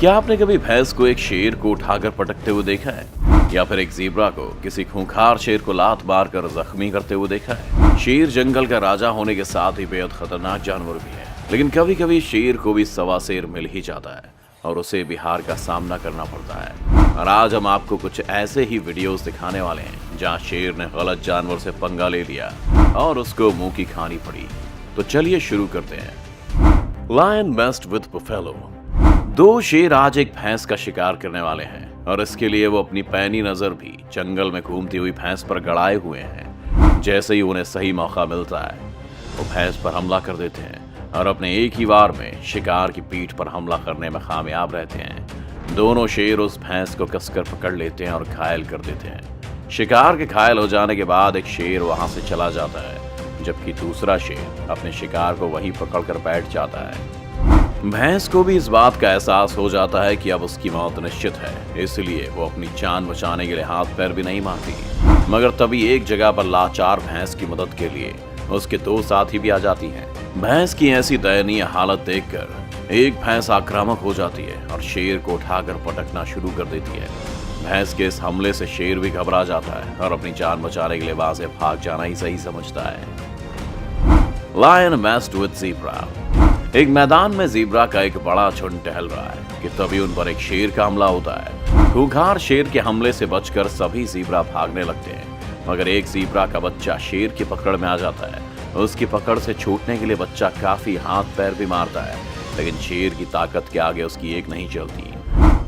क्या आपने कभी भैंस को एक शेर को उठाकर पटकते हुए देखा है, या फिर एक ज़ीब्रा को किसी खूंखार शेर को लात मारकर जख्मी करते हुए देखा है? शेर जंगल का राजा होने के साथ ही बेहद खतरनाक जानवर भी है, लेकिन कभी कभी शेर को भी सवा शेर मिल ही जाता है और उसे भी हार का सामना करना पड़ता है। और आज हम आपको कुछ ऐसे ही वीडियोस दिखाने वाले हैं जहां शेर ने गलत जानवर से पंगा ले लिया और उसको मुंह की खानी पड़ी। तो चलिए शुरू करते हैं। Lion messed with buffalo. दो शेर आज एक भैंस का शिकार करने वाले हैं और इसके लिए वो अपनी पैनी नजर भी जंगल में घूमती हुई भैंस पर गड़ाए हुए हैं। जैसे ही उन्हें सही मौका मिलता है वो भैंस पर हमला कर देते हैं और अपने एक ही वार में शिकार की पीठ पर हमला करने में कामयाब रहते हैं। दोनों शेर उस भैंस को कसकर पकड़ लेते हैं और घायल कर देते हैं। शिकार के घायल हो जाने के बाद एक शेर वहां से चला जाता है, जबकि दूसरा शेर अपने शिकार को वहीं पकड़कर बैठ जाता है। भैंस को भी इस बात का एहसास हो जाता है कि अब उसकी मौत निश्चित है, इसलिए वो अपनी जान बचाने के लिए हाथ पैर भी नहीं मारती। मगर तभी एक जगह पर लाचार भैंस की मदद के लिए उसके दो साथी भी आ जाती हैं। भैंस की ऐसी दयनीय हालत देखकर एक भैंस आक्रामक हो जाती है और शेर को उठाकर पटकना शुरू कर देती है। भैंस के इस हमले से शेर भी घबरा जाता है और अपनी जान बचाने के लिए वहां से भाग जाना ही सही समझता है। Lion messed with zebra. एक मैदान में ज़ीब्रा का एक बड़ा झुंड टहल रहा है कि तभी उन पर एक शेर का हमला होता है। खूंखार शेर के हमले से बचकर सभी ज़ीब्रा भागने लगते हैं, मगर एक ज़ीब्रा का बच्चा शेर की पकड़ में आ जाता है। उसकी पकड़ से छूटने के लिए बच्चा काफी हाथ पैर भी मारता है, लेकिन शेर की ताकत के आगे उसकी एक नहीं चलती।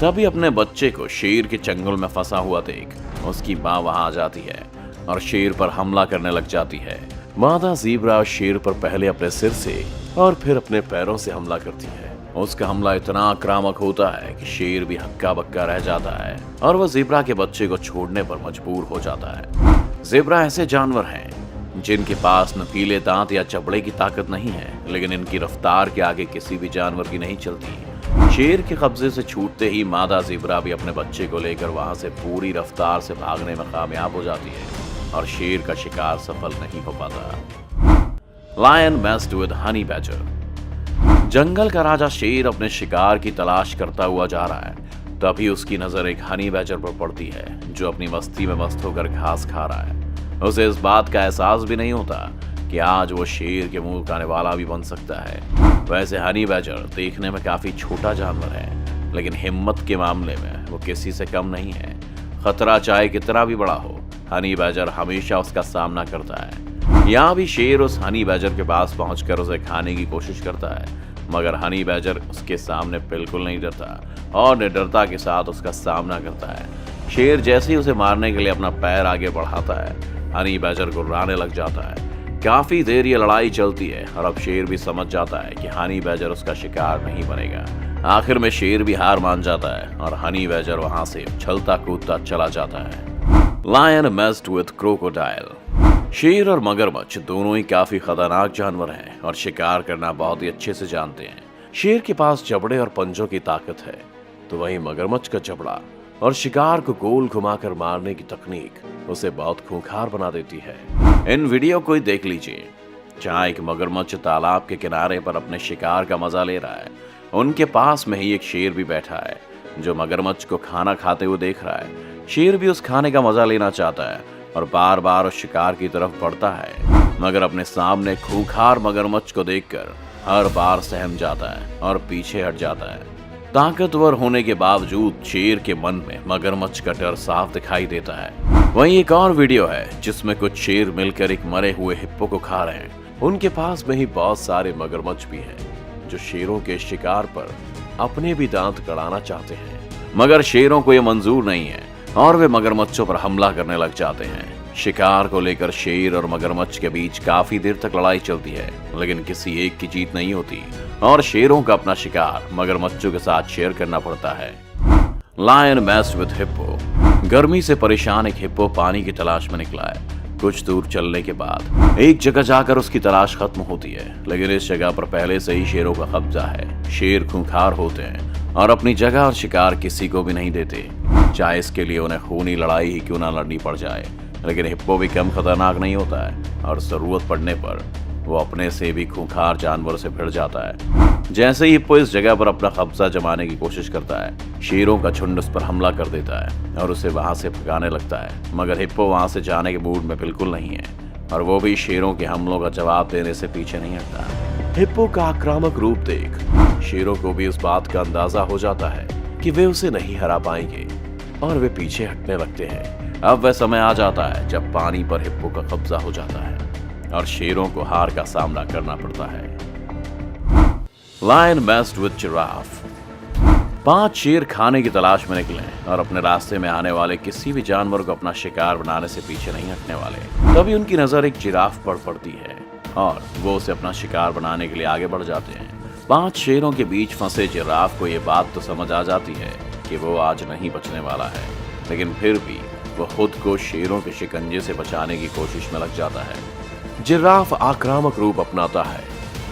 तभी अपने बच्चे को शेर के चंगुल में फंसा हुआ देख उसकी माँ वहां आ जाती है और शेर पर हमला करने लग जाती है। मादा ज़ीब्रा शेर पर पहले अपने सिर से और फिर अपने पैरों से हमला करती है। उसका हमला इतना आक्रामक होता है कि शेर भी हक्का बक्का रह जाता है और वह ज़ीब्रा के बच्चे को छोड़ने पर मजबूर हो जाता है। ज़ीब्रा ऐसे जानवर हैं जिनके पास नुकीले दांत या चमड़े की ताकत नहीं है, लेकिन इनकी रफ्तार के आगे किसी भी जानवर की नहीं चलती। शेर के कब्जे से छूटते ही मादा ज़ीब्रा भी अपने बच्चे को लेकर वहां से पूरी रफ्तार से भागने में कामयाब हो जाती है और शेर का शिकार सफल नहीं हो पाता। Lion messed with honey badger. जंगल का राजा शेर अपने शिकार की तलाश करता हुआ जा रहा है। तभी उसकी नजर एक हनी बैडर पर पड़ती है जो अपनी मस्ती में मस्त होकर घास खा रहा है। उसे इस बात का एहसास भी नहीं होता कि आज वो शेर के मुंह खाने वाला भी बन सकता है। वैसे हनी बैडर देखने में काफी छोटा जानवर है, लेकिन हिम्मत के मामले में वो किसी से कम नहीं है। खतरा चाहे कितना भी बड़ा हो, हनी बैडर हमेशा उसका सामना करता है। यहाँ भी शेर उस हनी बैडर के पास पहुंचकर उसे खाने की कोशिश करता है, मगर हनी बैडर उसके सामने बिल्कुल नहीं डरता और निडरता के साथ उसका सामना करता है। शेर जैसे ही उसे मारने के लिए अपना पैर आगे बढ़ाता है, हनी बैडर गुर्राने लग जाता है। काफी देर ये लड़ाई चलती है और अब शेर भी समझ जाता है कि हनी बैडर उसका शिकार नहीं बनेगा। आखिर में शेर भी हार मान जाता है और हनी बैडर वहां से उछलता कूदता चला जाता है। Lion messed with crocodile. शेर और मगरमच्छ दोनों ही काफी खतरनाक जानवर हैं और शिकार करना बहुत ही अच्छे से जानते हैं। शेर के पास जबड़े और पंजों की ताकत है, तो वहीं मगरमच्छ का जबड़ा और शिकार को गोल घुमाकर मारने की तकनीक उसे बहुत खूंखार बना देती है। इन वीडियो को ही देख लीजिए जहाँ एक मगरमच्छ तालाब के किनारे पर अपने शिकार का मजा ले रहा है। उनके पास में ही एक शेर भी बैठा है जो मगरमच्छ को खाना खाते हुए देख रहा है। शेर भी उस खाने का मजा लेना चाहता है और बार बार उस शिकार की तरफ बढ़ता है, मगर अपने सामने खूंखार मगरमच्छ को देखकर हर बार सहम जाता है और पीछे हट जाता है। ताकतवर होने के बावजूद शेर के मन में मगरमच्छ का डर साफ दिखाई देता है। वहीं एक और वीडियो है जिसमें कुछ शेर मिलकर एक मरे हुए हिप्पो को खा रहे हैं। उनके पास में ही बहुत सारे मगरमच्छ भी हैं जो शेरों के शिकार पर अपने भी दांत गड़ाना चाहते हैं, मगर शेरों को यह मंजूर नहीं है और वे मगरमच्छों पर हमला करने लग जाते हैं। शिकार को लेकर शेर और मगरमच्छ के बीच काफी देर तक लड़ाई चलती है, लेकिन किसी एक की जीत नहीं होती और शेरों का अपना शिकार मगरमच्छों के साथ शेयर करना पड़ता है। Lion messed with hippo. गर्मी से परेशान एक हिप्पो पानी की तलाश में निकला है। कुछ दूर चलने के बाद एक जगह जाकर उसकी तलाश खत्म होती है, लेकिन इस जगह पर पहले से ही शेरों का कब्जा है। शेर खूंखार होते हैं और अपनी जगह और शिकार किसी को भी नहीं देते, चाहे इसके लिए उन्हें खूनी लड़ाई ही क्यों ना लड़नी पड़ जाए। लेकिन हिप्पो भी कम खतरनाक नहीं होता है और जरूरत पड़ने पर वो अपने से भी खूंखार जानवर से भिड़ जाता है। जैसे ही हिप्पो इस जगह पर अपना कब्जा जमाने की कोशिश करता है, शेरों का झुंड उस पर हमला कर देता है और उसे वहां से भगाने लगता है। मगर हिप्पो वहां से जाने के मूड में बिल्कुल नहीं है और वो भी शेरों के हमलों का जवाब देने से पीछे नहीं हटता। हिप्पो का आक्रामक रूप देख शेरों को भी उस बात का अंदाजा हो जाता है कि वे उसे नहीं हरा पाएंगे और वे पीछे हटने लगते हैं। अब वह समय आ जाता है जब पानी पर हिप्पो का कब्जा हो जाता है और शेरों को हार का सामना करना पड़ता है। Lion messed with giraffe. 5 शेर खाने की तलाश में निकले और अपने रास्ते में आने वाले किसी भी जानवर को अपना शिकार बनाने से पीछे नहीं हटने वाले। तभी उनकी नजर एक जिराफ पर पड़ती है और वो उसे अपना शिकार बनाने के लिए आगे बढ़ जाते हैं। 5 शेरों के बीच फंसे जिराफ को ये बात तो समझ आ जाती है कि वो आज नहीं बचने वाला है, लेकिन फिर भी वो खुद को शेरों के शिकंजे से बचाने की कोशिश में लग जाता है। जिराफ आक्रामक रूप अपनाता है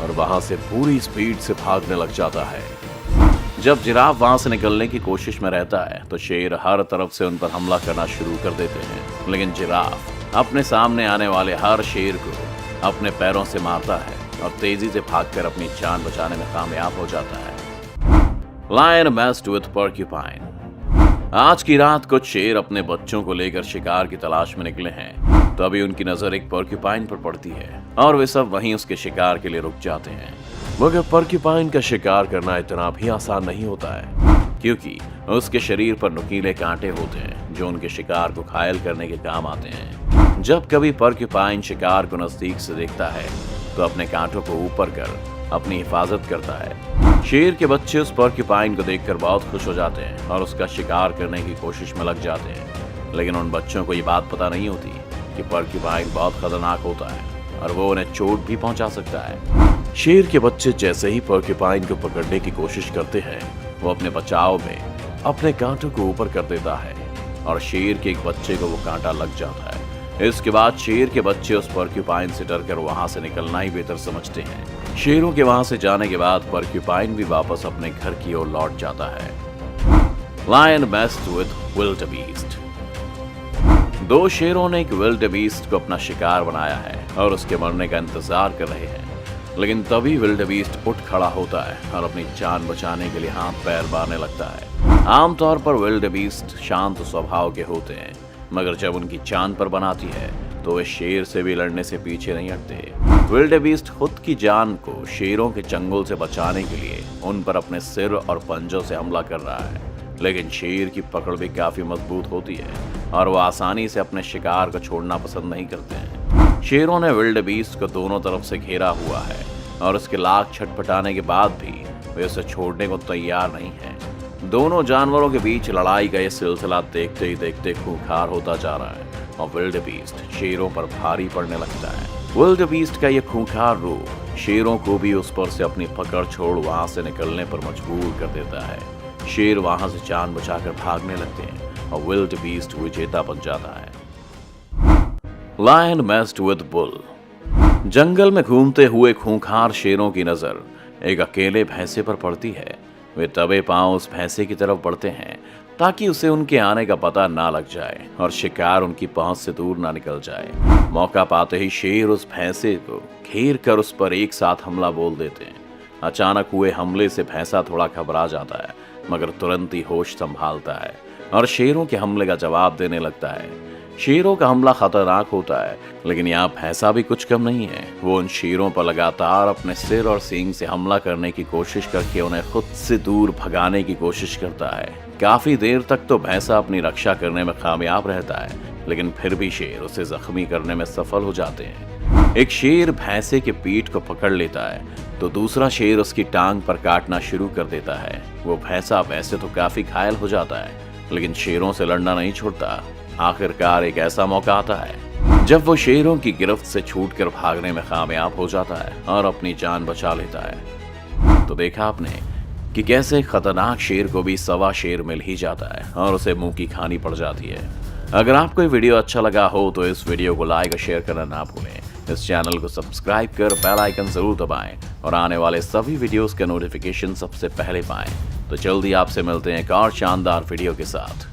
और वहां से पूरी स्पीड से भागने लग जाता है। जब जिराफ वहां से निकलने की कोशिश में रहता है तो शेर हर तरफ से उन पर हमला करना शुरू कर देते हैं, लेकिन जिराफ अपने सामने आने वाले हर शेर को अपने पैरों से मारता है और तेजी से भागकर अपनी जान बचाने में कामयाब हो जाता है। Lion messed with porcupine. आज की रात कुछ शेर अपने बच्चों को लेकर शिकार की तलाश में निकले हैं। तभी उनकी नजर एक पोर्क्यूपाइन पर पड़ती है और वे सब वहीं उसके शिकार के लिए रुक जाते हैं। मगर पोर्क्यूपाइन का शिकार करना इतना भी आसान नहीं होता है, क्योंकि उसके शरीर पर नुकीले कांटे होते हैं जो उनके शिकार को घायल करने के काम आते हैं। जब कभी पोर्क्यूपाइन शिकार को नजदीक से देखता है तो अपने कांटों को ऊपर कर अपनी हिफाजत करता है। शेर के बच्चे उस पोर्क्यूपाइन को देखकर बहुत खुश हो जाते हैं और उसका शिकार करने की कोशिश में लग जाते हैं, लेकिन उन बच्चों को ये बात पता नहीं होती कि पोर्क्यूपाइन बहुत खतरनाक होता है और वो उन्हें चोट भी पहुंचा सकता है। शेर के बच्चे जैसे ही पोर्क्यूपाइन को पकड़ने की कोशिश करते हैं, वो अपने बचाव में अपने कांटों को ऊपर कर देता है और शेर के एक बच्चे को वो कांटा लग जाता है। इसके बाद शेर के बच्चे उस पोर्क्यूपाइन से डरकर वहां से निकलना ही बेहतर समझते हैं। शेरों के वहां से जाने के बाद पोर्क्यूपाइन भी वापस अपने घर की ओर लौट जाता है। Lion messed with wildebeest. 2 शेरों ने एक विल्डेबीस्ट को अपना शिकार बनाया है और उसके मरने का इंतजार कर रहे हैं, लेकिन तभी विल्डेबीस्ट उठ खड़ा होता है और अपनी जान बचाने के लिए हाथ पैर मारने लगता है। आमतौर पर विल्डेबीस्ट शांत स्वभाव के होते हैं, मगर जब उनकी जान पर बनाती है तो वे शेर से भी लड़ने से पीछे नहीं हटते। विल्डेबीस्ट खुद की जान को शेरों के चंगुल से बचाने के लिए उन पर अपने सिर और पंजों से हमला कर रहा है, लेकिन शेर की पकड़ भी काफी मजबूत होती है और वो आसानी से अपने शिकार को छोड़ना पसंद नहीं करते हैं। शेरों ने विल्डेबीस्ट को दोनों तरफ से घेरा हुआ है और उसके लाख छटपटाने के बाद भी वे उसे छोड़ने को तैयार नहीं है। दोनों जानवरों के बीच लड़ाई का यह सिलसिला देखते ही देखते खूंखार होता जा रहा है और विल्डेबीस्ट शेरों पर भारी पड़ने लगता है। विल्डेबीस्ट का यह खूंखार रूप शेरों को भी उस पर से अपनी पकड़ छोड़ वहां से निकलने पर मजबूर कर देता है। शेर वहां से जान बचाकर भागने लगते हैं और विल्डेबीस्ट विजेता बन जाता है। Lion messed with bull. जंगल में घूमते हुए खूंखार शेरों की नजर एक अकेले भैंसे पर पड़ती है। वे दबे पांव उस भैंसे की तरफ बढ़ते हैं ताकि उसे उनके आने का पता ना लग जाए और शिकार उनकी पहुंच से दूर ना निकल जाए। मौका पाते ही शेर उस भैंसे को घेर कर उस पर एक साथ हमला बोल देते हैं। अचानक हुए हमले से भैंसा थोड़ा घबरा जाता है, मगर तुरंत ही होश संभालता है और शेरों के हमले का जवाब देने लगता है। शेरों का हमला खतरनाक होता है, लेकिन यहाँ भैंसा भी कुछ कम नहीं है। वो उन शेरों पर लगातार अपने सिर और सींग से हमला करने की कोशिश करके उन्हें खुद से दूर भगाने की कोशिश करता है। काफी देर तक तो भैंसा अपनी रक्षा करने में कामयाब रहता है, लेकिन फिर भी शेर उसे जख्मी करने में सफल हो जाते हैं। एक शेर भैंसे के पीठ को पकड़ लेता है तो दूसरा शेर उसकी टांग पर काटना शुरू कर देता है। वो भैंसा वैसे तो काफी घायल हो जाता है, लेकिन शेरों से लड़ना नहीं छोड़ता। आखिरकार एक ऐसा मौका आता है जब वो शेरों की गिरफ्त से छूटकर भागने में कामयाब हो जाता है और अपनी जान बचा लेता है। तो देखा आपने कि कैसे खतरनाक शेर को भी सवा शेर मिल ही जाता है और उसे मुंह की खानी पड़ जाती है। अगर आपको ये वीडियो अच्छा लगा हो तो इस वीडियो को लाइक और शेयर करना ना भूलें। इस चैनल को सब्सक्राइब कर बेल आइकन जरूर दबाएं और आने वाले सभी वीडियोस के नोटिफिकेशन सबसे पहले पाएं। तो जल्दी आपसे मिलते हैं एक और शानदार वीडियो के साथ।